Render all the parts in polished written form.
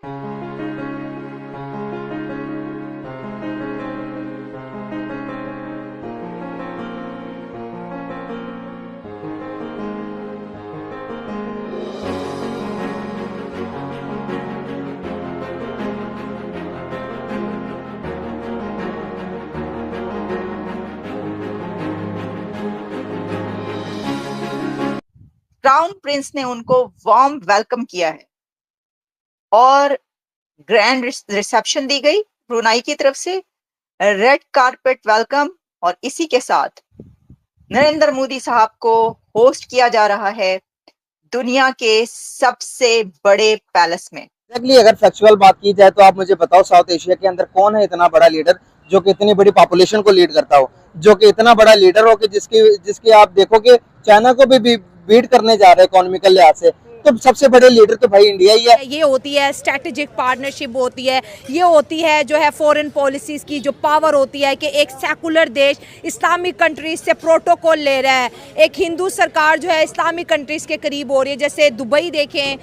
Crown Prince ने उनको warm welcome किया है और ग्रैंड रिसेप्शन दी गई ब्रुनाई की तरफ से, रेड कारपेट वेलकम। और इसी के साथ नरेंद्र मोदी साहब को होस्ट किया जा रहा है दुनिया के सबसे बड़े पैलेस में। एग्जैक्टली अगर फैक्चुअल बात की जाए तो आप मुझे बताओ, साउथ एशिया के अंदर कौन है इतना बड़ा लीडर जो कि इतनी बड़ी पॉपुलेशन को लीड करता हो, जो कि इतना बड़ा लीडर हो कि जिसकी आप देखो कि चाइना को भी बीट करने जा रहे हैं इकोनॉमिकल लिहाज से। तो सबसे बड़े लीडर तो भाई इंडिया ही है। ये होती है स्ट्रेटेजिक पार्टनरशिप होती है, ये होती है जो है फॉरेन पॉलिसीज की जो पावर होती है कि एक सेकुलर देश इस्लामिक कंट्रीज से प्रोटोकॉल ले रहा है, एक हिंदू सरकार जो है इस्लामिक कंट्रीज के करीब हो रही है। जैसे दुबई देखें,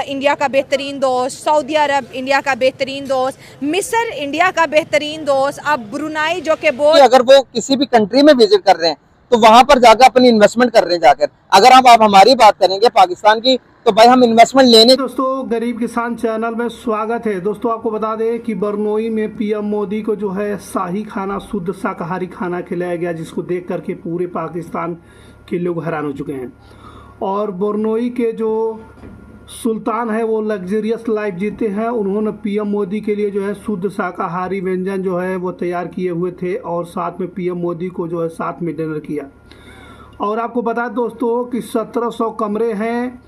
इंडिया का बेहतरीन दोस्त, सऊदी अरब इंडिया का बेहतरीन दोस्त, मिस्र इंडिया का बेहतरीन दोस्त, अब ब्रुनाई जो कि बहुत, अगर वो किसी भी कंट्री में विजिट कर रहे हैं तो वहां पर जाकर अपनी इन्वेस्टमेंट कर रहे हैं जाकर। अगर आप हमारी बात करेंगे पाकिस्तान की, तो भाई हम इन्वेस्टमेंट लेने। दोस्तों, गरीब किसान चैनल में स्वागत है। दोस्तों, आपको बता दें कि बरनोई में पीएम मोदी को जो है शाही खाना, शुद्ध शाकाहारी खाना खिलाया गया, जिसको देख करके पूरे पाकिस्तान के लोग हैरान हो चुके हैं। और बरनोई के जो सुल्तान है वो लग्जरियस लाइफ जीते हैं। उन्होंने पीएम मोदी के लिए जो है शुद्ध शाकाहारी व्यंजन जो है वो तैयार किए हुए थे और साथ में पीएम मोदी को जो है साथ में डिनर किया। और आपको बता दोस्तों कि 1700 कमरे हैं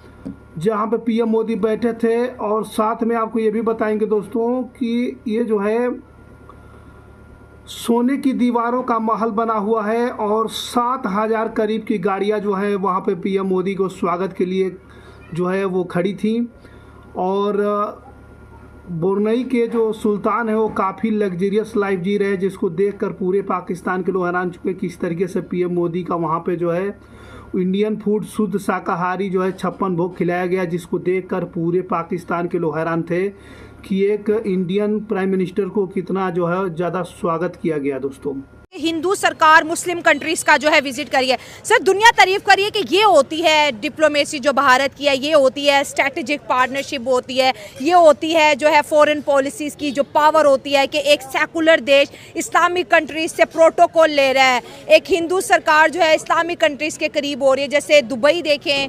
जहां पे पीएम मोदी बैठे थे। और साथ में आपको ये भी बताएंगे दोस्तों कि ये जो है सोने की दीवारों का महल बना हुआ है और 7000 करीब की गाड़ियां जो है वहां पे पीएम मोदी को स्वागत के लिए जो है वो खड़ी थी। और ब्रुनई के जो सुल्तान है वो काफ़ी लग्जरियस लाइफ जी रहे हैं, जिसको देखकर पूरे पाकिस्तान के लोग हैरान चुके किस तरीके से पीएम मोदी का वहाँ पे जो है इंडियन फूड, शुद्ध शाकाहारी जो है 56 भोग खिलाया गया, जिसको देखकर पूरे पाकिस्तान के लोग हैरान थे कि एक इंडियन प्राइम मिनिस्टर को कितना जो है ज़्यादा स्वागत किया गया। दोस्तों, हिंदू सरकार मुस्लिम कंट्रीज का जो है विजिट करिए। सर, दुनिया तारीफ करिए कि ये होती है डिप्लोमेसी जो भारत की है, ये होती है स्ट्रेटेजिक पार्टनरशिप होती है, ये होती है जो है फॉरेन पॉलिसीज की जो पावर होती है कि एक सेकुलर देश इस्लामिक कंट्रीज से प्रोटोकॉल ले रहा है, एक हिंदू सरकार जो है इस्लामिक कंट्रीज के करीब हो रही है। जैसे दुबई देखें,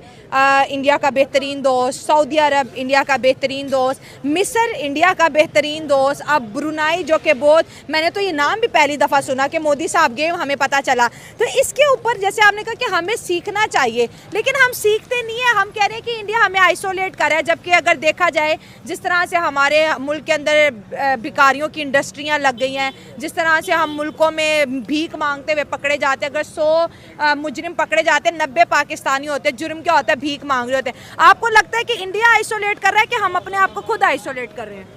इंडिया का बेहतरीन दोस्त, सऊदी अरब इंडिया का बेहतरीन दोस्त, मिस्र इंडिया का बेहतरीन दोस्त, अब ब्रुनाई जो कि बहुत, मैंने तो ये नाम भी पहली दफ़ा सुना कि मोदी साहब गए, हमें पता चला। तो इसके ऊपर जैसे आपने कहा कि हमें सीखना चाहिए, लेकिन हम सीखते नहीं है। हम कह रहे हैं कि इंडिया हमें आइसोलेट कर रहा है, जबकि अगर देखा जाए जिस तरह से हमारे मुल्क के अंदर भिखारियों की इंडस्ट्रियां लग गई हैं, जिस तरह से हम मुल्कों में भीख मांगते हुए पकड़े जाते हैं, अगर 100 मुजरिम पकड़े जाते हैं, 90 पाकिस्तानी होते हैं, जुर्म क्या होता है, भीख मांग रहे होते हैं। आपको लगता है कि इंडिया आइसोलेट कर रहा है कि हम अपने आप को खुद आइसोलेट कर रहे हैं?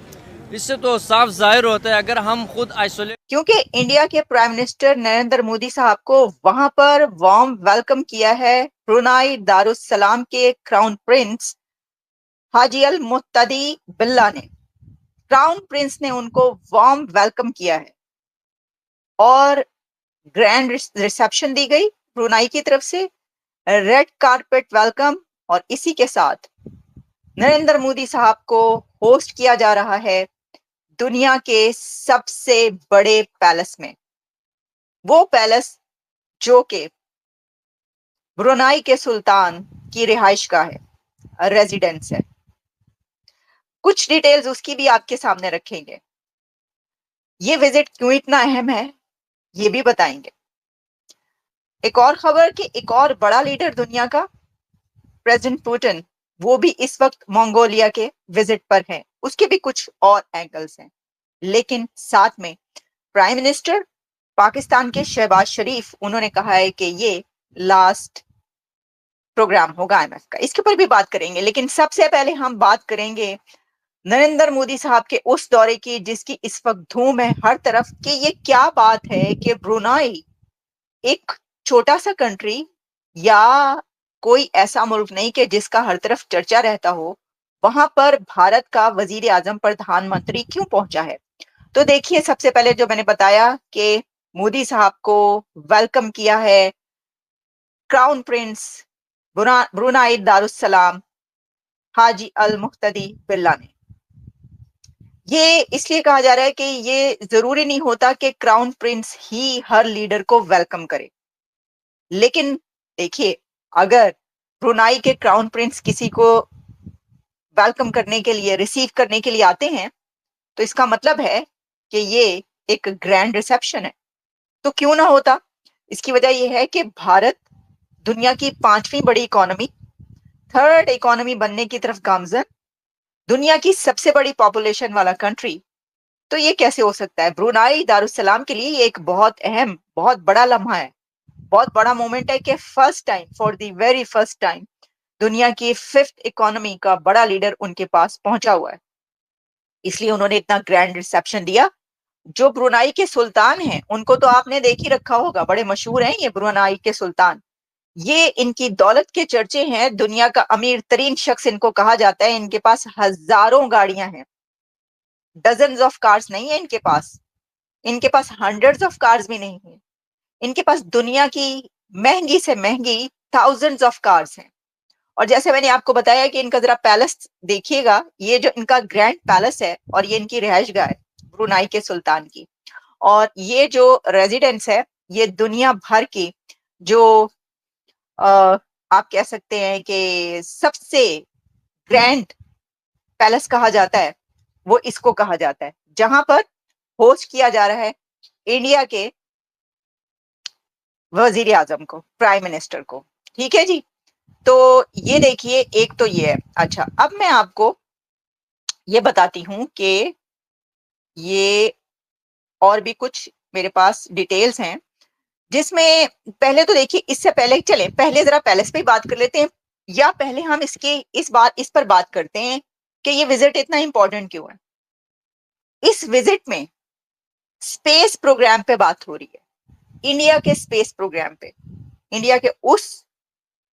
इससे तो साफ जाहिर होता है अगर हम खुद आइसोलेट, क्योंकि इंडिया के प्राइम मिनिस्टर नरेंद्र मोदी साहब को वहां पर वार्म वेलकम किया है ब्रुनाई दारुस्सलाम के क्राउन प्रिंस हाजी अल मुत्तदी बिल्ला ने। क्राउन प्रिंस ने उनको वार्म वेलकम किया है और ग्रैंड रिसेप्शन दी गई ब्रुनाई की तरफ से, रेड कारपेट वेलकम। और इसी के साथ नरेंद्र मोदी साहब को होस्ट किया जा रहा है दुनिया के सबसे बड़े पैलेस में। वो पैलेस जो कि ब्रुनाई के सुल्तान की रिहाइश का है, रेजिडेंस है। कुछ डिटेल्स उसकी भी आपके सामने रखेंगे। ये विजिट क्यों इतना अहम है ये भी बताएंगे। एक और खबर कि एक और बड़ा लीडर दुनिया का, प्रेसिडेंट पुतिन, वो भी इस वक्त मंगोलिया के विजिट पर हैं। उसके भी कुछ और एंगल्स हैं, लेकिन साथ में प्राइम मिनिस्टर पाकिस्तान के शहबाज शरीफ, उन्होंने कहा है कि ये लास्ट प्रोग्राम होगा आईएमएफ का। इसके ऊपर भी बात करेंगे, लेकिन सबसे पहले हम बात करेंगे नरेंद्र मोदी साहब के उस दौरे की जिसकी इस वक्त धूम है हर तरफ कि ये क्या बात है कि ब्रुनाई एक छोटा सा कंट्री या कोई ऐसा मुल्क नहीं कि जिसका हर तरफ चर्चा रहता हो, वहां पर भारत का वजीर आजम प्रधानमंत्री क्यों पहुंचा है? तो देखिए, सबसे पहले जो मैंने बताया कि मोदी साहब को वेलकम किया है क्राउन प्रिंस ब्रुनाई दारुस्सलाम हाजी अल मुक्तदी बिल्ला ने। ये इसलिए कहा जा रहा है कि ये जरूरी नहीं होता कि क्राउन प्रिंस ही हर लीडर को वेलकम करे, लेकिन देखिए, अगर ब्रुनाई के क्राउन प्रिंस किसी को वेलकम करने के लिए, रिसीव करने के लिए आते हैं, तो इसका मतलब है कि ये एक ग्रैंड रिसेप्शन है। तो क्यों ना होता? इसकी वजह यह है कि भारत दुनिया की 5वीं बड़ी इकोनॉमी, थर्ड इकोनॉमी बनने की तरफ गामजन, दुनिया की सबसे बड़ी पॉपुलेशन वाला कंट्री। तो ये कैसे हो सकता है? ब्रुनाई दारुस्सलाम के लिए ये एक बहुत अहम, बहुत बड़ा लम्हा है, बहुत बड़ा मोमेंट है कि first time, for the very first time, दुनिया की 5th इकोनॉमी का बड़ा लीडर उनके पास पहुंचा हुआ है। इसलिए उन्होंने इतना ग्रैंड रिसेप्शन दिया। जो ब्रुनाई के सुल्तान हैं, उनको तो आपने देख ही रखा होगा, बड़े मशहूर हैं ये ब्रुनाई के सुल्तान। ये इनकी दौलत के चर्चे हैं, दुनिया का अमीर तरीन शख्स इनको कहा जाता है। इनके पास हजारों गाड़ियां हैं, डजन्स ऑफ कार्स नहीं है इनके पास हंड्रेड्स ऑफ कार्स भी नहीं है। इनके पास दुनिया की महंगी से महंगी थाउजेंड्स ऑफ कार्स हैं। और जैसे मैंने आपको बताया कि इनका जरा पैलेस देखिएगा, ये जो इनका ग्रैंड पैलेस है और ये इनकी रिहाइशगाह है ब्रुनाई के सुल्तान की। और ये जो रेजिडेंस है, ये दुनिया भर की जो आप कह सकते हैं कि सबसे ग्रैंड पैलेस कहा जाता है, वो इसको कहा जाता है, जहां पर होस्ट किया जा रहा है इंडिया के वजीर आजम को, प्राइम मिनिस्टर को। ठीक है जी। तो ये देखिए, एक तो ये है। अच्छा, अब मैं आपको ये बताती हूं कि ये और भी कुछ मेरे पास डिटेल्स हैं, जिसमें पहले तो देखिए, इससे पहले चले, पहले जरा पैलेस पे बात कर लेते हैं, या पहले हम इस पर बात करते हैं कि ये विजिट इतना इंपॉर्टेंट क्यों है। इस विजिट में स्पेस प्रोग्राम पे बात हो रही है, इंडिया के स्पेस प्रोग्राम पे, इंडिया के उस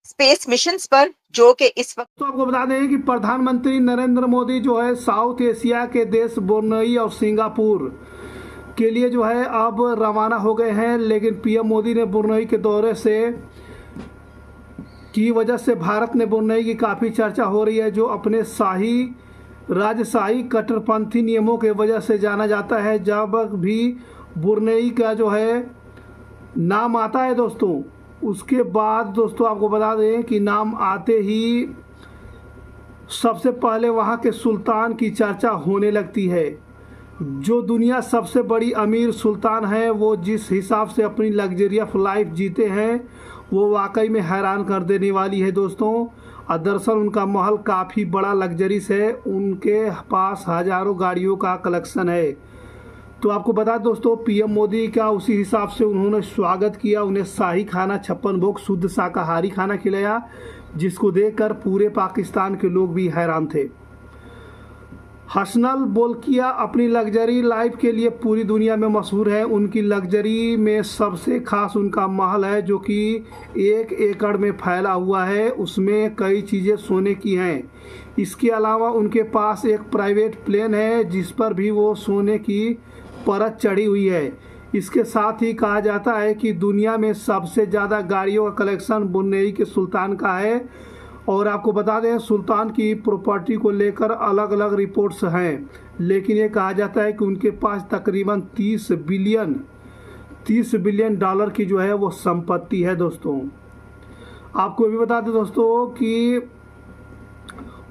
स्पेस मिशंस पर जो कि इस वक्त। तो आपको बता दें कि प्रधानमंत्री नरेंद्र मोदी जो है साउथ एशिया के देश ब्रुनई और सिंगापुर के लिए जो है अब रवाना हो गए हैं। लेकिन पीएम मोदी ने ब्रुनई के दौरे से की वजह से भारत ने ब्रुनई की काफ़ी चर्चा हो रही है, जो अपने राजशाही कट्टरपंथी नियमों के वजह से जाना जाता है। जब भी ब्रुनई का जो है नाम आता है दोस्तों, उसके बाद दोस्तों आपको बता दें कि नाम आते ही सबसे पहले वहाँ के सुल्तान की चर्चा होने लगती है। जो दुनिया सबसे बड़ी अमीर सुल्तान है, वो जिस हिसाब से अपनी लग्जरियस लाइफ जीते हैं, वो वाकई में हैरान कर देने वाली है दोस्तों। और दरअसल उनका महल काफ़ी बड़ा लग्जरीस है, उनके पास हज़ारों गाड़ियों का कलेक्शन है। तो आपको बता दोस्तों, पीएम मोदी का उसी हिसाब से उन्होंने स्वागत किया, उन्हें शाही खाना, 56 भोग शुद्ध शाकाहारी खाना खिलाया, जिसको देखकर पूरे पाकिस्तान के लोग भी हैरान थे। हसनल बोल्किया अपनी लग्जरी लाइफ के लिए पूरी दुनिया में मशहूर है। उनकी लग्जरी में सबसे खास उनका महल है, जो कि 1 एकड़ में फैला हुआ है। उसमें कई चीज़ें सोने की हैं। इसके अलावा उनके पास एक प्राइवेट प्लेन है, जिस पर भी वो सोने की परत चढ़ी हुई है। इसके साथ ही कहा जाता है कि दुनिया में सबसे ज़्यादा गाड़ियों का कलेक्शन ब्रुनई के सुल्तान का है। और आपको बता दें, सुल्तान की प्रॉपर्टी को लेकर अलग अलग रिपोर्ट्स हैं, लेकिन ये कहा जाता है कि उनके पास तकरीबन 30 बिलियन डॉलर की जो है वो संपत्ति है दोस्तों। आपको भी बता दें दोस्तों कि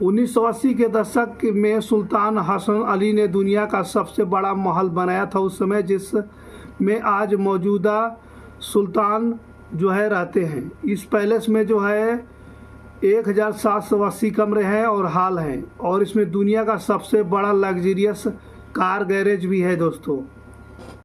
1980 के दशक में सुल्तान हसन अली ने दुनिया का सबसे बड़ा महल बनाया था उस समय, जिसमें आज मौजूदा सुल्तान जो है रहते हैं। इस पैलेस में जो है 1780 कमरे हैं और हॉल हैं, और इसमें दुनिया का सबसे बड़ा लग्जरियस कार गैरेज भी है दोस्तों।